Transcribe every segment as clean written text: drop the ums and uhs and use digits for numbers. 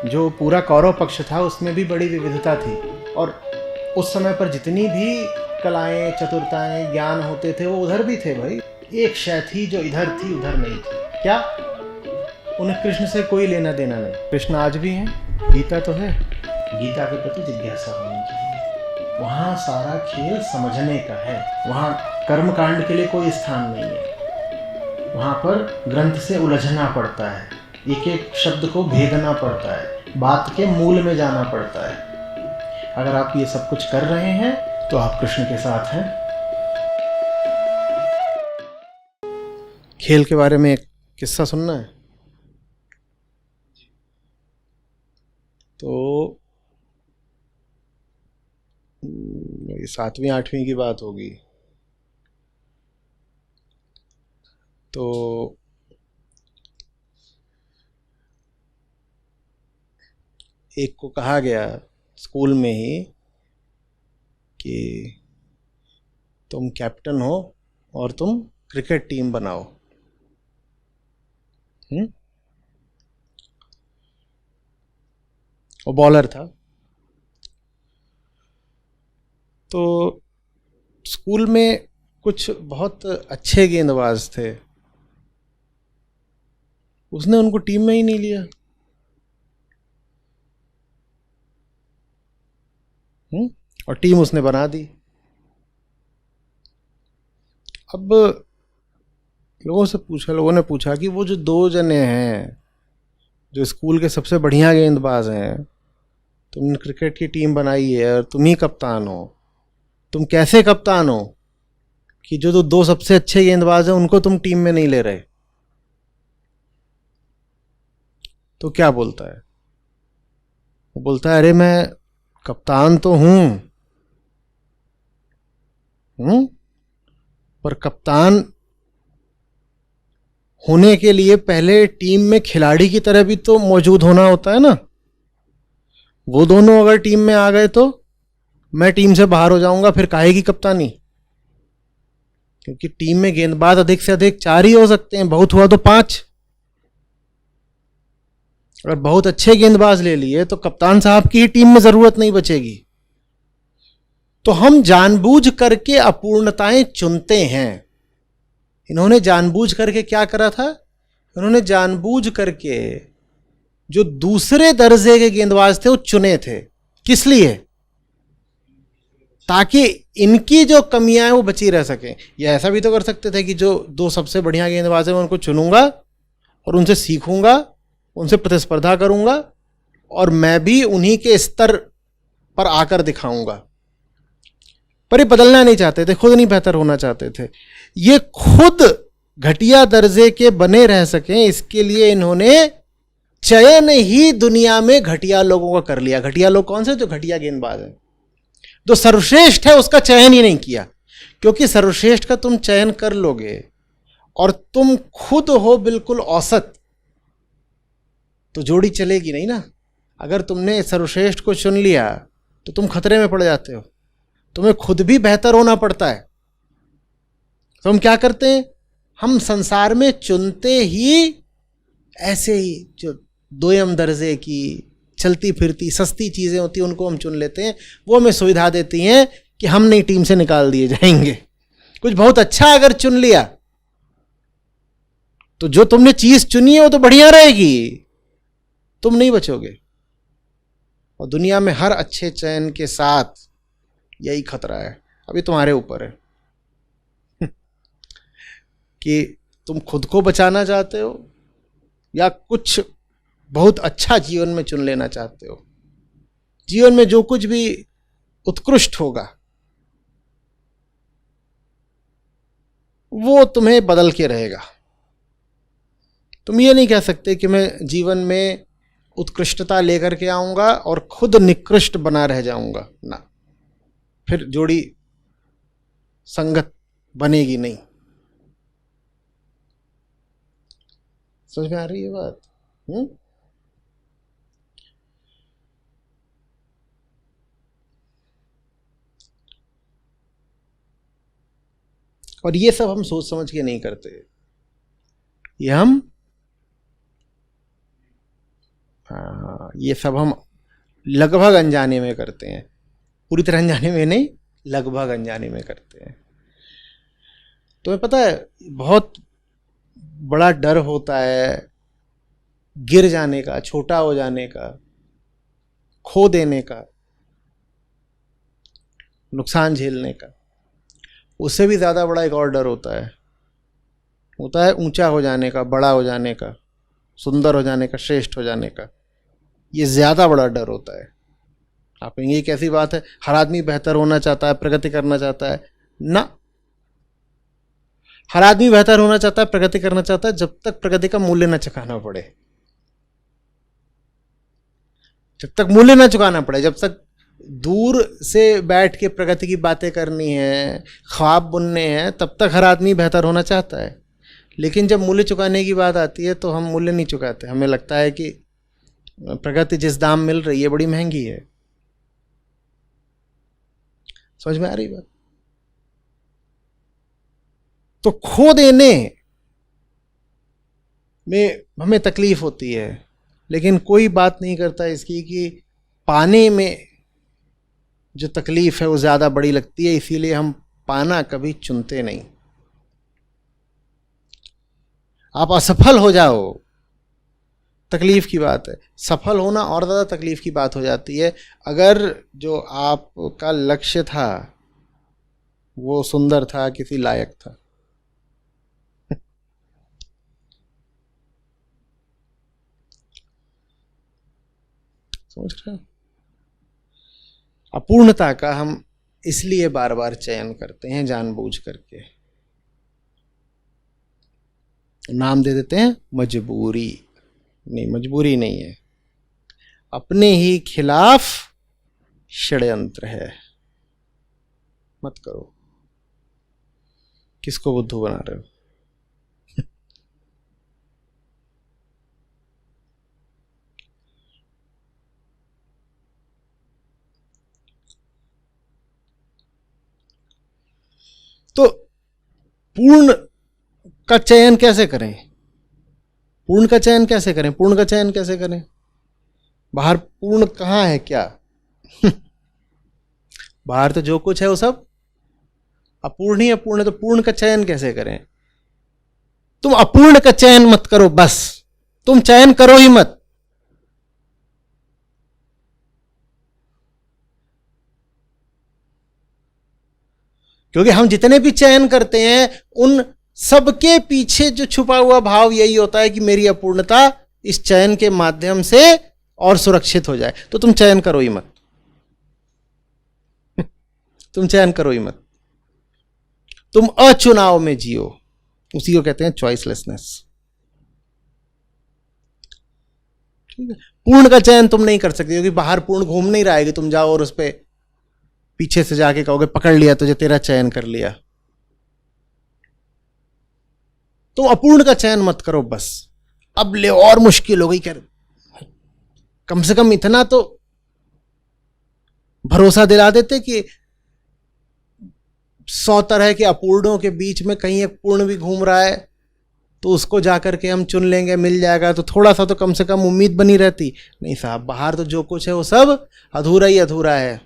जो पूरा कौरव पक्ष था उसमें भी बड़ी विविधता थी, और उस समय पर जितनी भी कलाएं, चतुरताएं, ज्ञान होते थे वो उधर भी थे भाई। एक शय थी जो इधर थी उधर नहीं थी। क्या? उन्हें कृष्ण से कोई लेना देना नहीं। कृष्ण आज भी हैं, गीता तो है, गीता के प्रति जिज्ञासा होनी चाहिए। वहाँ सारा खेल समझने का है, वहाँ कर्मकांड के लिए कोई स्थान नहीं है। वहाँ पर ग्रंथ से उलझना पड़ता है, एक एक शब्द को भेदना पड़ता है, बात के मूल में जाना पड़ता है। अगर आप ये सब कुछ कर रहे हैं तो आप कृष्ण के साथ हैं। खेल के बारे में एक किस्सा सुनना है। तो ये 7वीं 8वीं की बात होगी। तो एक को कहा गया स्कूल में ही कि तुम कैप्टन हो और तुम क्रिकेट टीम बनाओ। वो बॉलर था। तो स्कूल में कुछ बहुत अच्छे गेंदबाज थे, उसने उनको टीम में ही नहीं लिया। और टीम उसने बना दी। अब लोगों ने पूछा कि वो जो 2 जने हैं जो स्कूल के सबसे बढ़िया गेंदबाज हैं, तुमने क्रिकेट की टीम बनाई है और तुम ही कप्तान हो, तुम कैसे कप्तान हो कि जो 2 सबसे अच्छे गेंदबाज हैं उनको तुम टीम में नहीं ले रहे? तो क्या बोलता है? वो बोलता है, अरे मैं कप्तान तो हूं, पर कप्तान होने के लिए पहले टीम में खिलाड़ी की तरह भी तो मौजूद होना होता है ना। वो दोनों अगर टीम में आ गए तो मैं टीम से बाहर हो जाऊंगा, फिर काहे की कप्तानी? क्योंकि टीम में गेंदबाज अधिक से अधिक 4 ही हो सकते हैं, बहुत हुआ तो 5। अगर बहुत अच्छे गेंदबाज ले लिए तो कप्तान साहब की ही टीम में जरूरत नहीं बचेगी। तो हम जानबूझ करके अपूर्णताएं चुनते हैं। इन्होंने जानबूझ करके क्या करा था? इन्होंने जानबूझ करके जो दूसरे दर्जे के गेंदबाज थे वो चुने थे। किस लिए? ताकि इनकी जो कमियां हैं वो बची रह सकें। या ऐसा भी तो कर सकते थे कि जो 2 सबसे बढ़िया गेंदबाज हैं उनको चुनूंगा और उनसे सीखूंगा, उनसे प्रतिस्पर्धा करूंगा और मैं भी उन्हीं के स्तर पर आकर दिखाऊंगा। पर ये बदलना नहीं चाहते थे, खुद नहीं बेहतर होना चाहते थे। ये खुद घटिया दर्जे के बने रह सकें, इसके लिए इन्होंने चयन ही दुनिया में घटिया लोगों का कर लिया। घटिया लोग कौन से? जो घटिया गेंदबाज है, जो सर्वश्रेष्ठ है उसका चयन ही नहीं किया। क्योंकि सर्वश्रेष्ठ का तुम चयन कर लोगे और तुम खुद हो बिल्कुल औसत, तो जोड़ी चलेगी नहीं ना। अगर तुमने सर्वश्रेष्ठ को चुन लिया तो तुम खतरे में पड़ जाते हो, तुम्हें खुद भी बेहतर होना पड़ता है। तो हम क्या करते हैं? हम संसार में चुनते ही ऐसे ही जो 2म दर्जे की चलती फिरती सस्ती चीजें होती हैं उनको हम चुन लेते हैं। वो हमें सुविधा देती हैं कि हम नहीं टीम से निकाल दिए जाएंगे। कुछ बहुत अच्छा अगर चुन लिया तो जो तुमने चीज चुनी है वो तो बढ़िया रहेगी, तुम नहीं बचोगे। और दुनिया में हर अच्छे चयन के साथ यही खतरा है। अभी तुम्हारे ऊपर है कि तुम खुद को बचाना चाहते हो या कुछ बहुत अच्छा जीवन में चुन लेना चाहते हो। जीवन में जो कुछ भी उत्कृष्ट होगा वो तुम्हें बदल के रहेगा। तुम ये नहीं कह सकते कि मैं जीवन में उत्कृष्टता लेकर के आऊंगा और खुद निकृष्ट बना रह जाऊंगा ना, फिर जोड़ी संगत बनेगी नहीं। समझ में आ रही है बात? और ये सब हम सोच समझ के नहीं करते, ये हम ये सब हम लगभग अनजाने में करते हैं, पूरी तरह अनजाने में नहीं, लगभग अनजाने में करते हैं। तुम्हें पता है बहुत बड़ा डर होता है गिर जाने का, छोटा हो जाने का, खो देने का, नुकसान झेलने का। उससे भी ज्यादा बड़ा एक और डर होता है ऊंचा हो जाने का, बड़ा हो जाने का, सुंदर हो जाने का, श्रेष्ठ हो जाने का। ये ज्यादा बड़ा डर होता है। आप कहेंगे ये कैसी बात है, हर आदमी बेहतर होना चाहता है, प्रगति करना चाहता है ना। हर आदमी बेहतर होना चाहता है, प्रगति करना चाहता है, जब तक प्रगति का मूल्य न चुकाना पड़े। जब तक मूल्य न चुकाना पड़े, जब तक दूर से बैठ के प्रगति की बातें करनी है, ख्वाब बुनने हैं, तब तक हर आदमी बेहतर होना चाहता है। लेकिन जब मूल्य चुकाने की बात आती है तो हम मूल्य नहीं चुकाते। हमें लगता है कि प्रगति जिस दाम मिल रही है बड़ी महंगी है। समझ में आ रही बात? तो खो देने में हमें तकलीफ होती है, लेकिन कोई बात नहीं करता इसकी कि पाने में जो तकलीफ है वो ज्यादा बड़ी लगती है, इसीलिए हम पाना कभी चुनते नहीं। आप असफल हो जाओ, तकलीफ की बात है। सफल होना और ज्यादा तकलीफ की बात हो जाती है। अगर जो आपका लक्ष्य था वो सुंदर था, किसी लायक था। समझ रहे हो? अपूर्णता का हम इसलिए बार बार चयन करते हैं जानबूझ करके। नाम दे देते हैं मजबूरी। नहीं, मजबूरी नहीं है, अपने ही खिलाफ षड्यंत्र है। मत करो। किसको बुद्धू बना रहे हो? तो पूर्ण का चयन कैसे करें? पूर्ण का चयन कैसे करें? पूर्ण का चयन कैसे करें? बाहर पूर्ण कहां है क्या? बाहर तो जो कुछ है वो सब अपूर्ण ही अपूर्ण है। तो पूर्ण का चयन कैसे करें? तुम अपूर्ण का चयन मत करो, बस तुम चयन करो ही मत। क्योंकि हम जितने भी चयन करते हैं उन सबके पीछे जो छुपा हुआ भाव यही होता है कि मेरी अपूर्णता इस चयन के माध्यम से और सुरक्षित हो जाए। तो तुम चयन करो ही मत। तुम चयन करो ही मत। तुम अचुनाव में जियो, उसी को कहते हैं चॉइसलेसनेस। ठीक है? पूर्ण का चयन तुम नहीं कर सकते क्योंकि बाहर पूर्ण घूम नहीं रहा है कि तुम जाओ और उस पर पीछे से जाके कहोगे पकड़ लिया तुझे, तेरा चयन कर लिया। तुम अपूर्ण का चयन मत करो बस। अब ले और मुश्किल हो गई, क्या कम से कम इतना तो भरोसा दिला देते कि 100 तरह के अपूर्णों के बीच में कहीं एक पूर्ण भी घूम रहा है तो उसको जाकर के हम चुन लेंगे, मिल जाएगा, तो थोड़ा सा तो कम से कम उम्मीद बनी रहती। नहीं साहब, बाहर तो जो कुछ है वो सब अधूरा ही अधूरा है।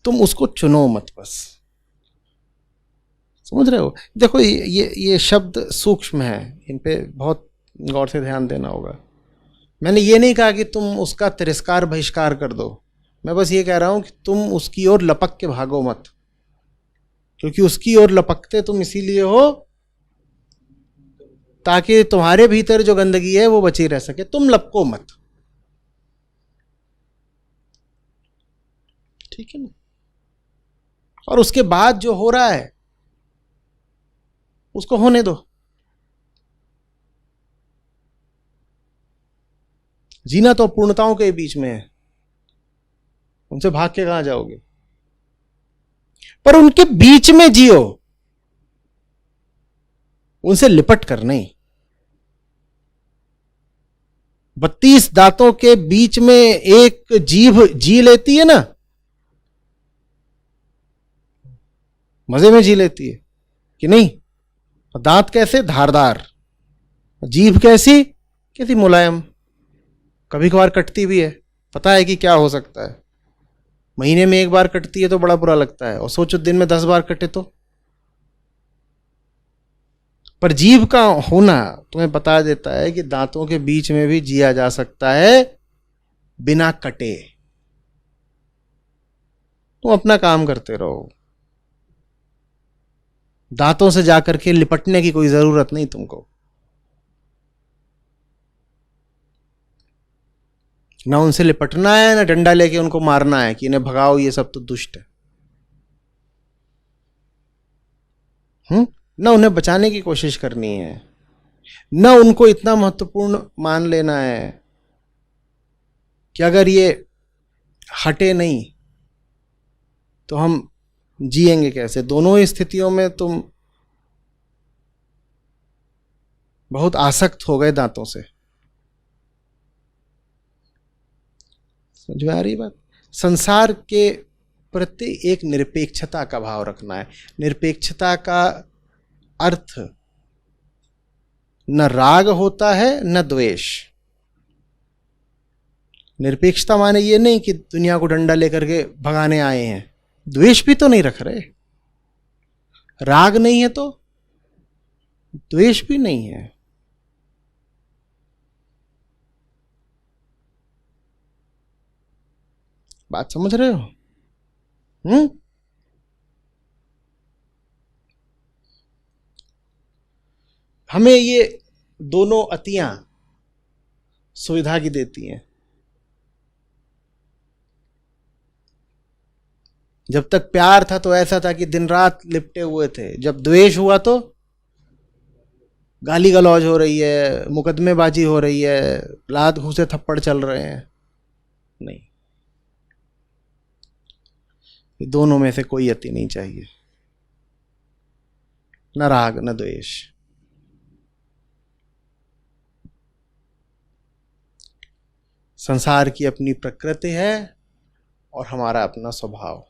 तुम उसको चुनो मत बस। समझ रहे हो? देखो ये शब्द सूक्ष्म है, इन पे बहुत गौर से ध्यान देना होगा। मैंने ये नहीं कहा कि तुम उसका तिरस्कार बहिष्कार कर दो। मैं बस ये कह रहा हूं कि तुम उसकी ओर लपक के भागो मत, क्योंकि उसकी ओर लपकते तुम इसीलिए हो ताकि तुम्हारे भीतर जो गंदगी है वो बची रह सके। तुम लपको मत। ठीक है ना? और उसके बाद जो हो रहा है उसको होने दो। जीना तो पूर्णताओं के बीच में है, उनसे भाग के कहां जाओगे? पर उनके बीच में जियो, उनसे लिपट कर नहीं। 32 दांतों के बीच में एक जीभ जी लेती है ना, मजे में जी लेती है कि नहीं? दांत कैसे? धारदार। जीभ कैसी? कैसी? मुलायम। कभी कभार कटती भी है, पता है कि क्या हो सकता है। महीने में 1 बार कटती है तो बड़ा बुरा लगता है, और सोचो दिन में 10 बार कटे तो। पर जीभ का होना तुम्हें बता देता है कि दांतों के बीच में भी जिया जा सकता है बिना कटे। तुम अपना काम करते रहो, दांतों से जाकर के लिपटने की कोई जरूरत नहीं तुमको। ना उनसे लिपटना है, ना डंडा लेके उनको मारना है कि इन्हें भगाओ, ये सब तो दुष्ट है। ना उन्हें बचाने की कोशिश करनी है, ना उनको इतना महत्वपूर्ण मान लेना है कि अगर ये हटे नहीं तो हम जिएंगे कैसे। दोनों ही स्थितियों में तुम बहुत आसक्त हो गए दांतों से। समझ में आ रही बात? संसार के प्रति एक निरपेक्षता का भाव रखना है। निरपेक्षता का अर्थ न राग होता है न द्वेष। निरपेक्षता माने ये नहीं कि दुनिया को डंडा लेकर के भगाने आए हैं, द्वेष भी तो नहीं रख रहे। राग नहीं है तो द्वेष भी नहीं है। बात समझ रहे हो? हमें ये दोनों अतियां सुविधा की देती हैं। जब तक प्यार था तो ऐसा था कि दिन रात लिपटे हुए थे, जब द्वेष हुआ तो गाली गलौज हो रही है, मुकदमेबाजी हो रही है, लात घूसे थप्पड़ चल रहे हैं। नहीं, दोनों में से कोई अति नहीं चाहिए, न राग न द्वेष। संसार की अपनी प्रकृति है और हमारा अपना स्वभाव।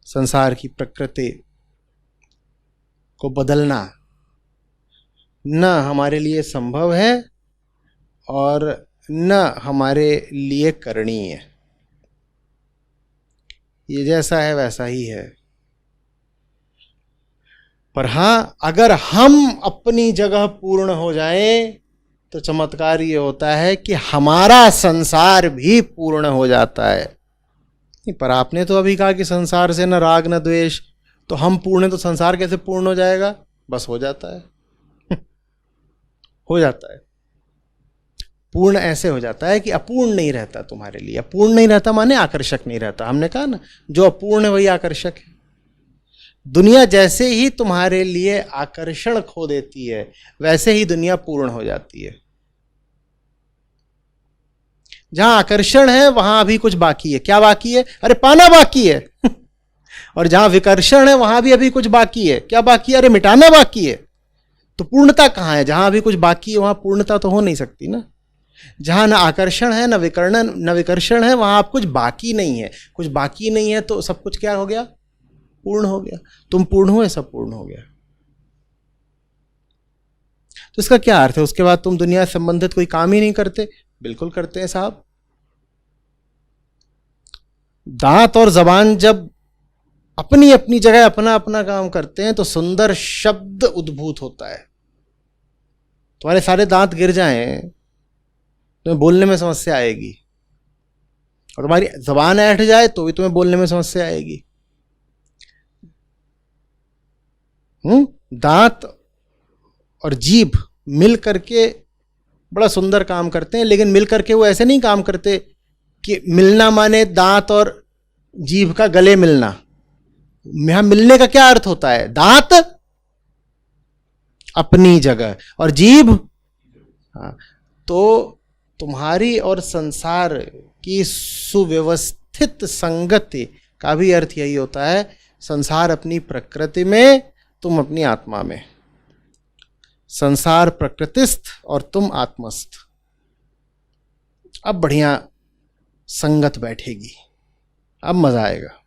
संसार की प्रकृति को बदलना न हमारे लिए संभव है और न हमारे लिए करणीय है। ये जैसा है वैसा ही है। पर हां, अगर हम अपनी जगह पूर्ण हो जाएं तो चमत्कार ये होता है कि हमारा संसार भी पूर्ण हो जाता है। पर आपने तो अभी कहा कि संसार से न राग न द्वेष, तो हम पूर्ण है तो संसार कैसे पूर्ण हो जाएगा? बस हो जाता है। हो जाता है। पूर्ण ऐसे हो जाता है कि अपूर्ण नहीं रहता तुम्हारे लिए। अपूर्ण नहीं रहता माने आकर्षक नहीं रहता। हमने कहा ना, जो अपूर्ण है वही आकर्षक है। दुनिया जैसे ही तुम्हारे लिए आकर्षण खो देती है वैसे ही दुनिया पूर्ण हो जाती है। जहां आकर्षण है वहां अभी कुछ बाकी है। क्या बाकी है? अरे पाना बाकी है। और जहां विकर्षण है वहां भी अभी कुछ बाकी है। क्या बाकी है? अरे मिटाना बाकी है। तो पूर्णता कहां है? जहां अभी कुछ बाकी है वहां पूर्णता तो हो नहीं सकती ना। जहां न आकर्षण है न विकर्षण है वहां आप कुछ बाकी नहीं है। कुछ बाकी नहीं है तो सब कुछ क्या हो गया? पूर्ण हो गया। तुम पूर्ण हुए, सब पूर्ण हो गया। तो इसका क्या अर्थ है? उसके बाद तुम दुनिया से संबंधित कोई काम ही नहीं करते? बिल्कुल करते हैं साहब। दांत और जबान जब अपनी अपनी जगह अपना अपना काम करते हैं तो सुंदर शब्द उद्भूत होता है। तुम्हारे सारे दांत गिर जाएं तुम्हें बोलने में समस्या आएगी, और तुम्हारी जबान ऐंठ जाए तो भी तुम्हें बोलने में समस्या आएगी। दांत और जीभ मिल करके बड़ा सुंदर काम करते हैं, लेकिन मिल करके वो ऐसे नहीं काम करते कि मिलना माने दांत और जीभ का गले मिलना। यहां मिलने का क्या अर्थ होता है? दांत अपनी जगह और जीभ, हाँ, तो तुम्हारी और संसार की सुव्यवस्थित संगति का भी अर्थ यही होता है। संसार अपनी प्रकृति में, तुम अपनी आत्मा में। संसार प्रकृतिस्थ और तुम आत्मस्थ। अब बढ़िया संगत बैठेगी, अब मजा आएगा।